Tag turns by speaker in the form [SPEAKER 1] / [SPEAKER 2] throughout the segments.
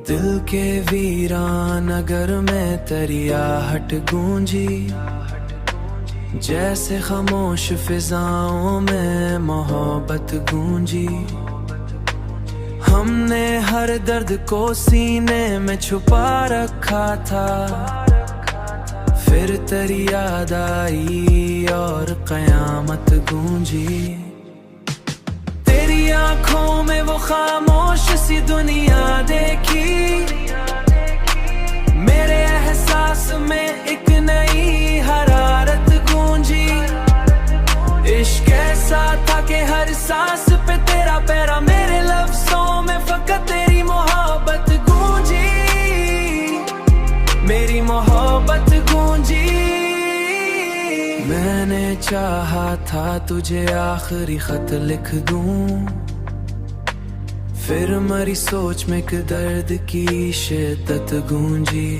[SPEAKER 1] दिल के वीरान नगर में तेरी आहट गूंजी, जैसे खामोश फिजाओं में मोहब्बत गूंजी। हमने हर दर्द को सीने में छुपा रखा था, फिर तेरी याद आई और कयामत गूंजी। तेरी आंखों में वो खामोश सी दुनिया देखी, मेरे एहसास में एक नई हरारत गूंजी। इश्क ऐसा था कि हर सांस पे तेरा पैरा, मेरे लफ्जों में फकत तेरी मोहब्बत गूंजी, मेरी मोहब्बत गूंजी। मैंने चाहा था तुझे आखिरी खत लिख दूं, फिर मरी सोच में एक दर्द की शिद्दत गूंजी।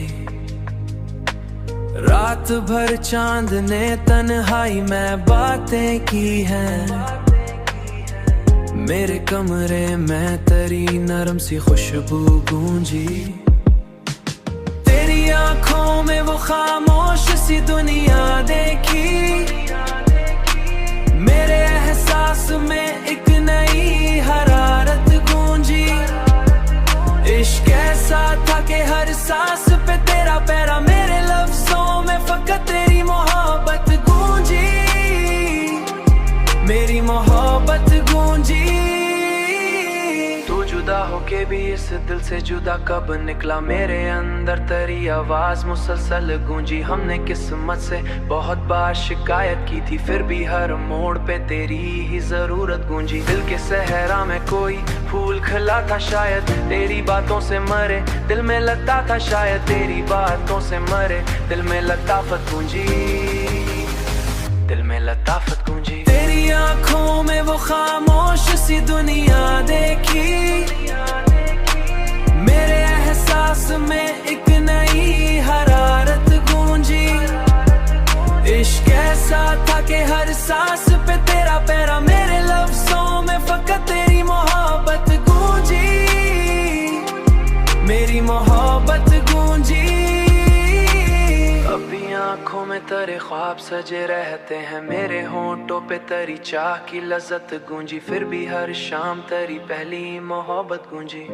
[SPEAKER 1] रात भर चांद ने तन्हाई में बातें की हैं, मेरे कमरे में तेरी नरम सी खुशबू गूंजी। तेरी आंखों में वो खामोश सी दुनिया देखी, मेरे एहसास में एक नई हरारत गूंजी। इश्क ऐसा था कि हर सांस पे तेरा पैरा, मेरे लफ्जों में फकत तेरी मोहब्बत गूंजी, मेरी मोहब्बत गूंजी। तू जुदा होके भी इस दिल से जुदा कब निकला, मेरे अंदर तेरी आवाज मुसलसल गूंजी। हमने किस्मत से बहुत बार शिकायत की थी, फिर भी हर मोड़ पे तेरी ही जरूरत गूंजी। दिल के सहरा में कोई फूल खिला था शायद, तेरी बातों से मरे दिल में लगता था शायद, तेरी बातों से मरे दिल में लताफत गूंजी, दिल में लताफत गूंजी। तेरी आंखों में वो खामोश सी दुनिया देखी, मेरे एहसास में एक नई हरारत गूंजी। इश्क ऐसा था कि हर सांस पे तेरा पैरा, मेरे लफ्जों में फकत तेरी मोहब्बत गूंजी, मेरी मोहब्बत गूंजी। अभी आंखों में तेरे ख्वाब सजे रहते हैं, मेरे होंठों पे तेरी चाह की लज्जत गूंजी, फिर भी हर शाम तेरी पहली मोहब्बत गूंजी।